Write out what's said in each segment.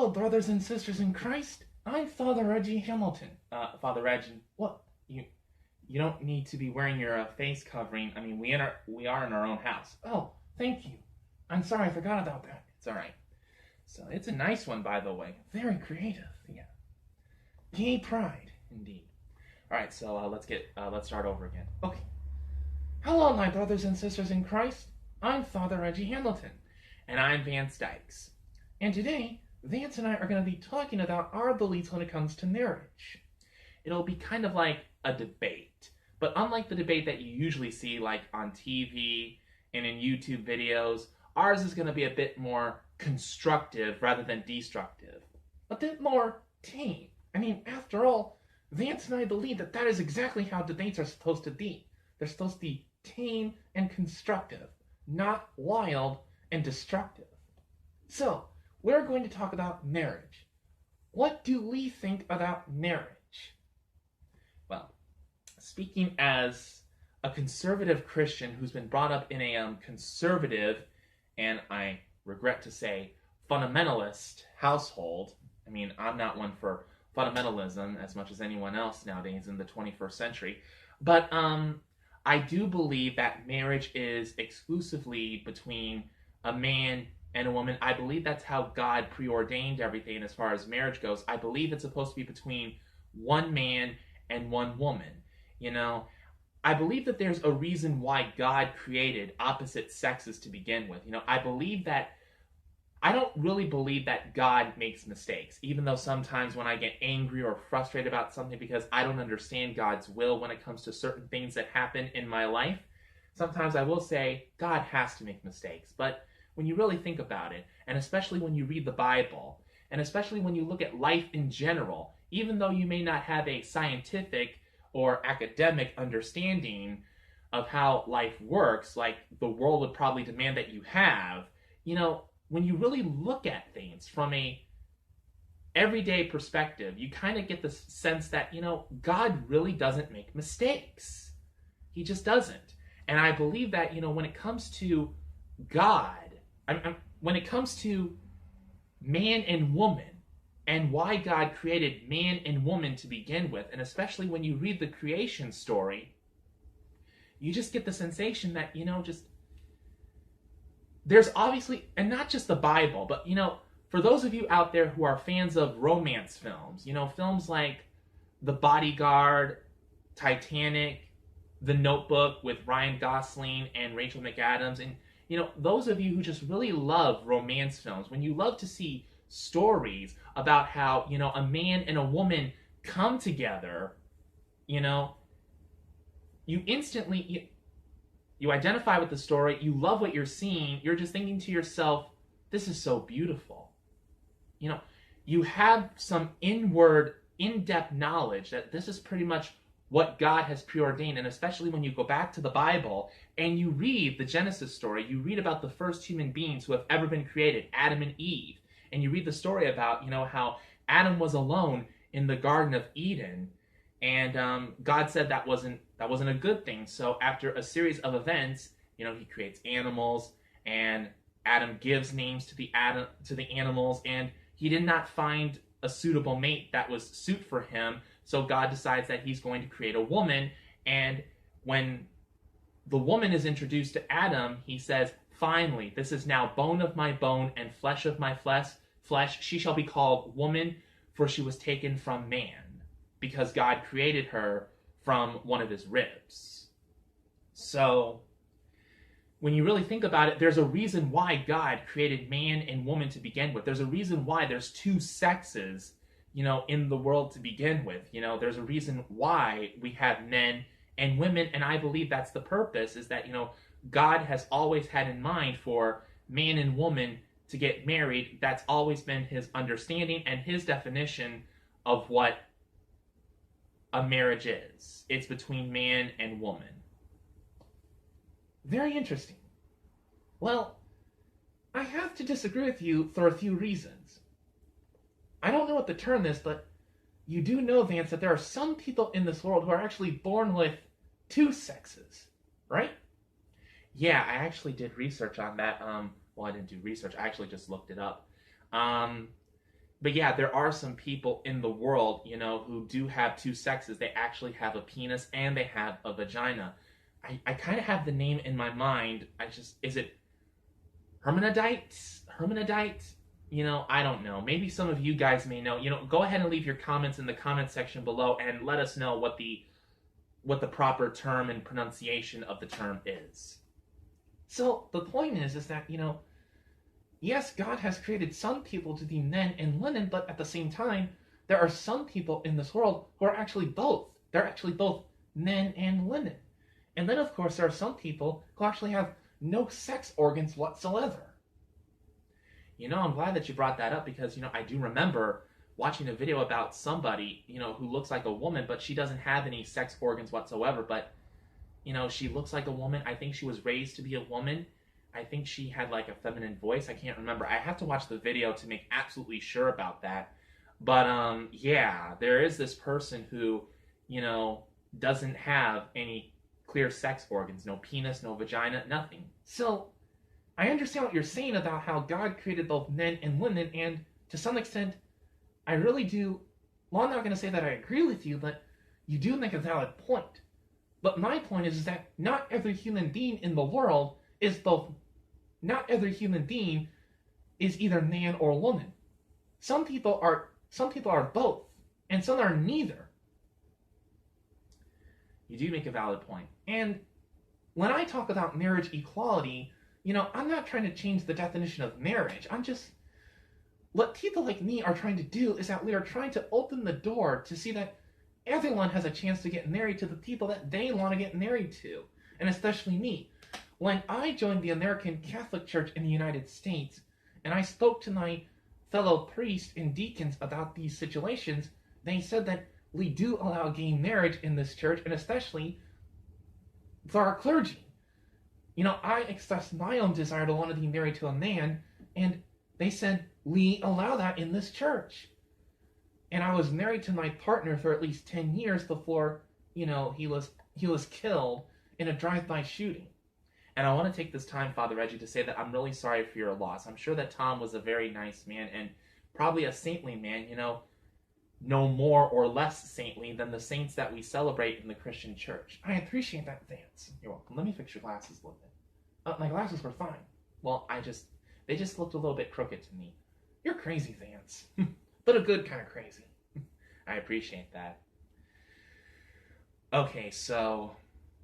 Hello, brothers and sisters in Christ. I'm Father Reggie Hamilton. Father Reggie, what? You don't need to be wearing your face covering. I mean, we are in our own house. Oh, thank you. I'm sorry, I forgot about that. It's all right. So it's a nice one, by the way. Very creative. Yeah. Gay pride, indeed. All right. So let's start over again. Okay. Hello, my brothers and sisters in Christ. I'm Father Reggie Hamilton, and I'm Vance Dykes. And today, Vance and I are going to be talking about our beliefs when it comes to marriage. It'll be kind of like a debate, but unlike the debate that you usually see like on TV and in YouTube videos, ours is going to be a bit more constructive rather than destructive. A bit more tame. I mean, after all, Vance and I believe that that is exactly how debates are supposed to be. They're supposed to be tame and constructive, not wild and destructive. So, we're going to talk about marriage. What do we think about marriage? Well, speaking as a conservative Christian who's been brought up in a conservative, and I regret to say, fundamentalist household. I mean, I'm not one for fundamentalism as much as anyone else nowadays in the 21st century. But I do believe that marriage is exclusively between a man and a woman. I believe that's how God preordained everything as far as marriage goes. I believe it's supposed to be between one man and one woman. You know, I believe that there's a reason why God created opposite sexes to begin with. You know, I don't really believe that God makes mistakes, even though sometimes when I get angry or frustrated about something because I don't understand God's will when it comes to certain things that happen in my life, sometimes I will say God has to make mistakes. But when you really think about it, and especially when you read the Bible, and especially when you look at life in general, even though you may not have a scientific or academic understanding of how life works, like the world would probably demand that you have, you know, when you really look at things from a everyday perspective, you kind of get the sense that, you know, God really doesn't make mistakes. He just doesn't. And I believe that, you know, when it comes to God, when it comes to man and woman and why God created man and woman to begin with, and especially when you read the creation story, you just get the sensation that, you know, just there's obviously, and not just the Bible, but, you know, for those of you out there who are fans of romance films, you know, films like The Bodyguard, Titanic, The Notebook with Ryan Gosling and Rachel McAdams, and you know, those of you who just really love romance films, when you love to see stories about how, you know, a man and a woman come together, you know, you instantly, you identify with the story, you love what you're seeing, you're just thinking to yourself, this is so beautiful. You know, you have some inward, in-depth knowledge that this is pretty much what God has preordained, and especially when you go back to the Bible and you read the Genesis story, you read about the first human beings who have ever been created, Adam and Eve, and you read the story about, you know, how Adam was alone in the Garden of Eden, and God said that wasn't a good thing. So after a series of events, you know, he creates animals, and Adam gives names to the animals, and he did not find a suitable mate that was suit for him. So God decides that he's going to create a woman, and when the woman is introduced to Adam, he says, finally, this is now bone of my bone and flesh of my flesh. She shall be called woman, for she was taken from man, because God created her from one of his ribs. So when you really think about it, there's a reason why God created man and woman to begin with. There's a reason why there's two sexes, you know, in the world to begin with. You know, there's a reason why we have men and women, and I believe that's the purpose, is that, you know, God has always had in mind for man and woman to get married. That's always been his understanding and his definition of what a marriage is. It's between man and woman. Very interesting. Well, I have to disagree with you for a few reasons. I don't know what to term this, but you do know, Vance, that there are some people in this world who are actually born with two sexes, right? Yeah, I actually did research on that. Well, I didn't do research. I actually just looked it up. But yeah, there are some people in the world, who do have two sexes. They actually have a penis and they have a vagina. I kind of have the name in my mind. Is it hermaphrodites? Hermaphrodite? I don't know. Maybe some of you guys may know. Go ahead and leave your comments in the comment section below and let us know what the proper term and pronunciation of the term is. So the point is that, yes, God has created some people to be men and women, but at the same time, there are some people in this world who are actually both. They're actually both men and women. And then, of course, there are some people who actually have no sex organs whatsoever. I'm glad that you brought that up because, I do remember watching a video about somebody, who looks like a woman, but she doesn't have any sex organs whatsoever. But, she looks like a woman. I think she was raised to be a woman. I think she had like a feminine voice. I can't remember. I have to watch the video to make absolutely sure about that. But, yeah, there is this person who, doesn't have any clear sex organs. No penis, no vagina, nothing. So, I understand what you're saying about how God created both men and women, and to some extent, I really do. Well, I'm not going to say that I agree with you, but you do make a valid point. But my point is that not every human being in the world is both. Not every human being is either man or woman. Some people are both, and some are neither. You do make a valid point. And when I talk about marriage equality, I'm not trying to change the definition of marriage. What people like me are trying to do is that we are trying to open the door to see that everyone has a chance to get married to the people that they want to get married to, and especially me. When I joined the American Catholic Church in the United States, and I spoke to my fellow priests and deacons about these situations, they said that we do allow gay marriage in this church, and especially for our clergy. I expressed my own desire to want to be married to a man, and they said, we allow that in this church. And I was married to my partner for at least 10 years before, he was killed in a drive-by shooting. And I want to take this time, Father Reggie, to say that I'm really sorry for your loss. I'm sure that Tom was a very nice man and probably a saintly man, no more or less saintly than the saints that we celebrate in the Christian church. I appreciate that, Vance. You're welcome. Let me fix your glasses a little bit. My glasses were fine. Well, they just looked a little bit crooked to me. You're crazy, Vance. But a good kind of crazy. I appreciate that. Okay, so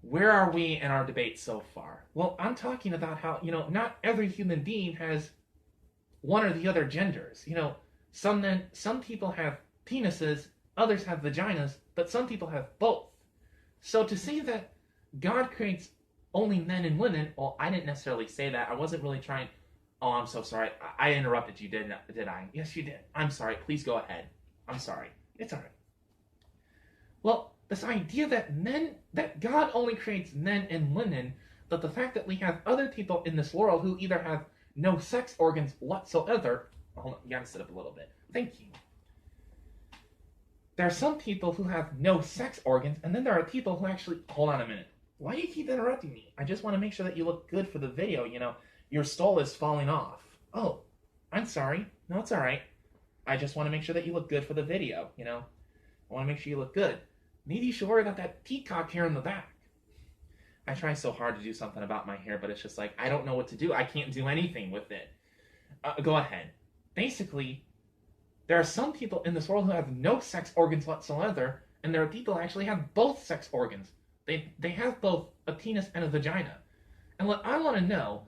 where are we in our debate so far? Well, I'm talking about how, not every human being has one or the other genders. Some people have penises, others have vaginas, but some people have both. So to say that God creates only men and women, well, I didn't necessarily say that. I wasn't really trying. Oh, I'm so sorry. I interrupted you, did I? Yes, you did. I'm sorry. Please go ahead. I'm sorry. It's all right. Well, this idea that God only creates men and women, but the fact that we have other people in this world who either have no sex organs whatsoever. Hold on, you gotta sit up a little bit. Thank you. There are some people who have no sex organs, and then there are people who actually. Hold on a minute. Why do you keep interrupting me? I just want to make sure that you look good for the video. Your stole is falling off. Oh, I'm sorry. No, it's all right. I just want to make sure that you look good for the video. I want to make sure you look good. Maybe you should worry about that peacock hair in the back. I try so hard to do something about my hair, but it's just like, I don't know what to do. I can't do anything with it. Go ahead. Basically, there are some people in this world who have no sex organs whatsoever, and there are people who actually have both sex organs. They have both a penis and a vagina. And what I want to know...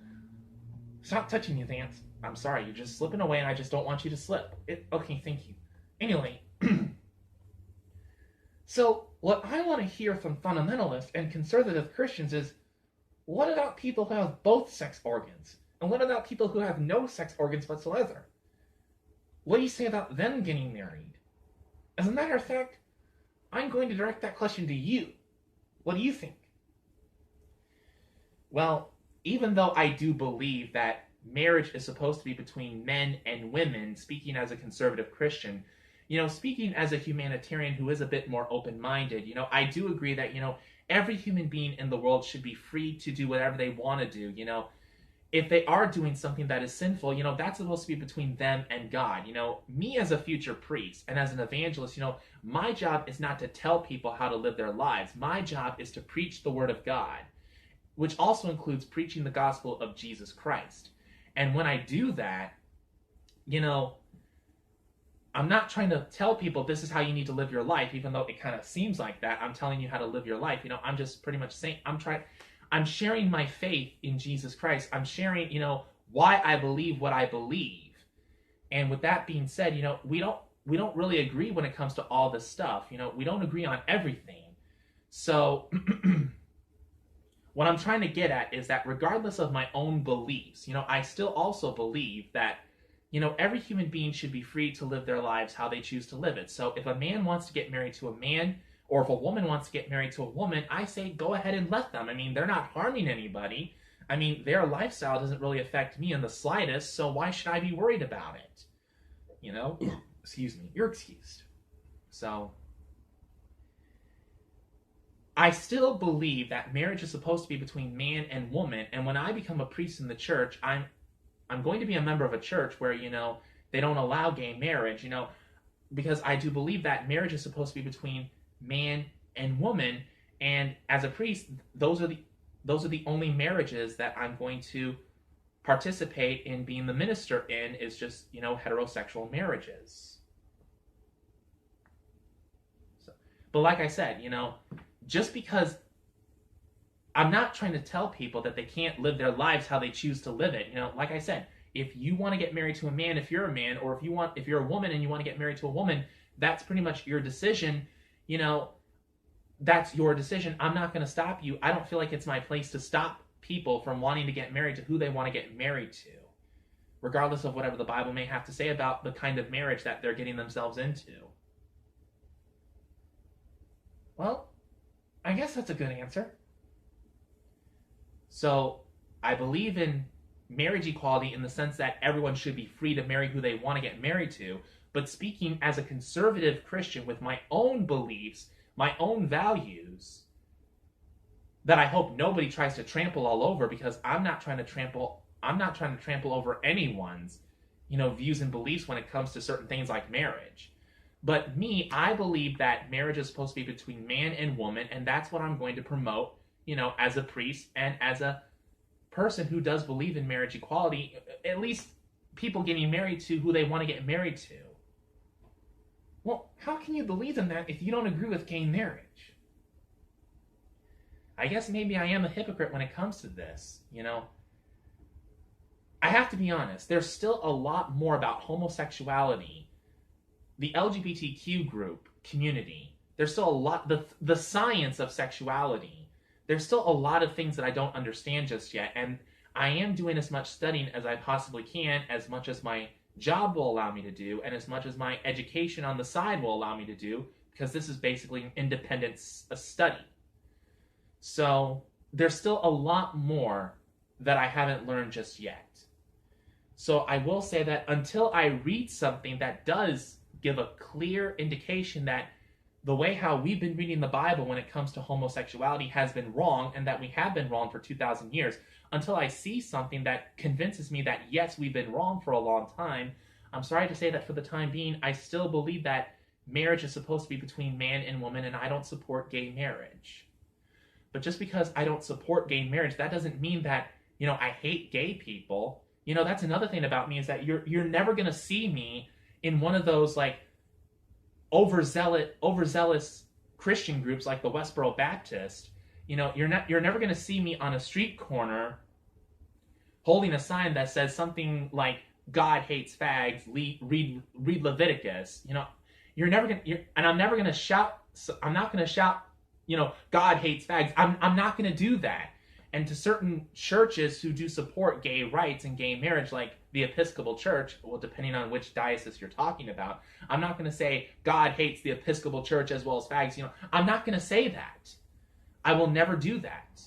Stop touching me, Vance. I'm sorry, you're just slipping away and I just don't want you to slip. Okay, thank you. Anyway, so what I want to hear from fundamentalists and conservative Christians is, what about people who have both sex organs? And what about people who have no sex organs whatsoever? What do you say about them getting married? As a matter of fact, I'm going to direct that question to you. What do you think? Well, even though I do believe that marriage is supposed to be between men and women, speaking as a conservative Christian, speaking as a humanitarian who is a bit more open-minded, I do agree that, every human being in the world should be free to do whatever they want to do, if they are doing something that is sinful, that's supposed to be between them and God. Me as a future priest and as an evangelist, my job is not to tell people how to live their lives. My job is to preach the word of God, which also includes preaching the gospel of Jesus Christ. And when I do that, I'm not trying to tell people this is how you need to live your life, even though it kind of seems like that. I'm telling you how to live your life. I'm just pretty much saying, I'm sharing my faith in Jesus Christ. I'm sharing, why I believe what I believe. And with that being said, we don't really agree when it comes to all this stuff. We don't agree on everything. So what I'm trying to get at is that regardless of my own beliefs, I still also believe that, every human being should be free to live their lives how they choose to live it. So if a man wants to get married to a man, or if a woman wants to get married to a woman, I say go ahead and let them. They're not harming anybody. Their lifestyle doesn't really affect me in the slightest, so why should I be worried about it? Excuse me. You're excused. So, I still believe that marriage is supposed to be between man and woman, and when I become a priest in the church, I'm going to be a member of a church where, they don't allow gay marriage, because I do believe that marriage is supposed to be between man and woman, and as a priest, those are the only marriages that I'm going to participate in being the minister in, is just heterosexual marriages. So, but like I said, just because I'm not trying to tell people that they can't live their lives how they choose to live it. Like I said, if you want to get married to a man, if you're a man, or if you're a woman and you want to get married to a woman, that's pretty much your decision. That's your decision. I'm not going to stop you. I don't feel like it's my place to stop people from wanting to get married to who they want to get married to, regardless of whatever the Bible may have to say about the kind of marriage that they're getting themselves into. Well, I guess that's a good answer. So, I believe in marriage equality in the sense that everyone should be free to marry who they want to get married to, but speaking as a conservative Christian with my own beliefs, my own values, that I hope nobody tries to trample all over, because I'm not trying to trample over anyone's, views and beliefs when it comes to certain things like marriage. But me, I believe that marriage is supposed to be between man and woman, and that's what I'm going to promote, as a priest and as a person who does believe in marriage equality, at least people getting married to who they want to get married to. Well, how can you believe in that if you don't agree with gay marriage? I guess maybe I am a hypocrite when it comes to this, I have to be honest, there's still a lot more about homosexuality, the LGBTQ community. There's still a lot, the science of sexuality. There's still a lot of things that I don't understand just yet, and I am doing as much studying as I possibly can, as much as my job will allow me to do, and as much as my education on the side will allow me to do, because this is basically an independent study. So there's still a lot more that I haven't learned just yet. So I will say that until I read something that does give a clear indication that the way how we've been reading the Bible when it comes to homosexuality has been wrong, and that we have been wrong for 2,000 years, until I see something that convinces me that, yes, we've been wrong for a long time, I'm sorry to say that for the time being, I still believe that marriage is supposed to be between man and woman, and I don't support gay marriage. But just because I don't support gay marriage, that doesn't mean that, I hate gay people. That's another thing about me, is that you're never going to see me in one of those, overzealous Christian groups like the Westboro Baptist. You're never going to see me on a street corner holding a sign that says something like "God hates fags, read Leviticus." And I'm never going to shout. I'm not going to shout, "God hates fags." I'm not going to do that. And to certain churches who do support gay rights and gay marriage, like the Episcopal Church, well, depending on which diocese you're talking about, I'm not going to say God hates the Episcopal Church as well as fags. I'm not going to say that. I will never do that.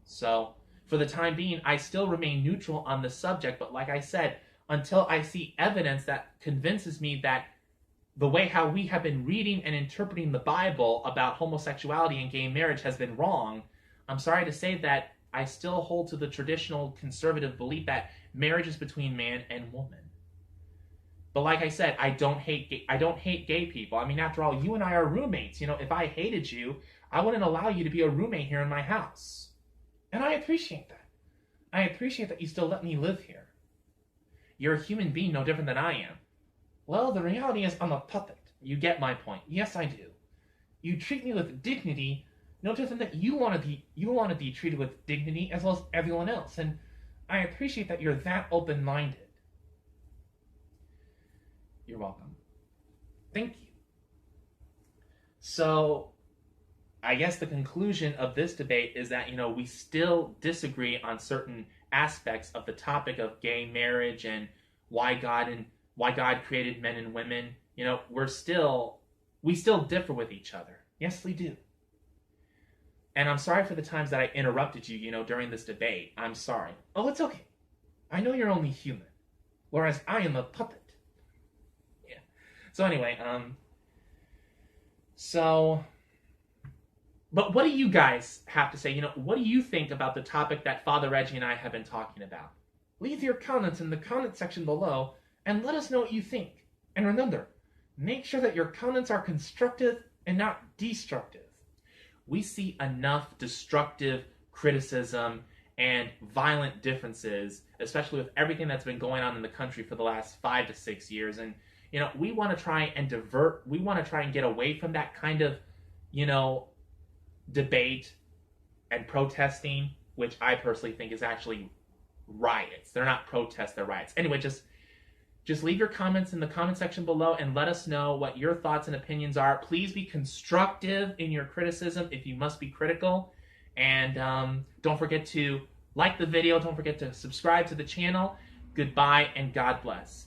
So, for the time being, I still remain neutral on this subject, but like I said, until I see evidence that convinces me that the way how we have been reading and interpreting the Bible about homosexuality and gay marriage has been wrong, I'm sorry to say that I still hold to the traditional conservative belief that marriage is between man and woman. But like I said, I don't hate gay people. I mean, after all, you and I are roommates. You know, if I hated you, I wouldn't allow you to be a roommate here in my house. And I appreciate that. I appreciate that you still let me live here. You're a human being no different than I am. Well, the reality is I'm a puppet. You get my point. Yes, I do. You treat me with dignity, no different than you want to be treated with dignity as well as everyone else. And I appreciate that you're that open-minded. You're welcome. Thank you. So, I guess the conclusion of this debate is that, you know, we still disagree on certain aspects of the topic of gay marriage and why God created men and women. You know, we still differ with each other. Yes, we do. And I'm sorry for the times that I interrupted you, you know, during this debate. I'm sorry. Oh, it's okay. I know you're only human, whereas I am a puppet. Yeah. So anyway, but what do you guys have to say? You know, what do you think about the topic that Father Reggie and I have been talking about? Leave your comments in the comment section below and let us know what you think. And remember, make sure that your comments are constructive and not destructive. We see enough destructive criticism and violent differences, especially with everything that's been going on in the country for the last 5 to 6 years. And, you know, we want to try and get away from that kind of, you know, debate and protesting, which I personally think is actually riots. They're not protests, they're riots. Anyway, just leave your comments in the comment section below and let us know what your thoughts and opinions are. Please be constructive in your criticism if you must be critical. And don't forget to like the video. Don't forget to subscribe to the channel. Goodbye and God bless.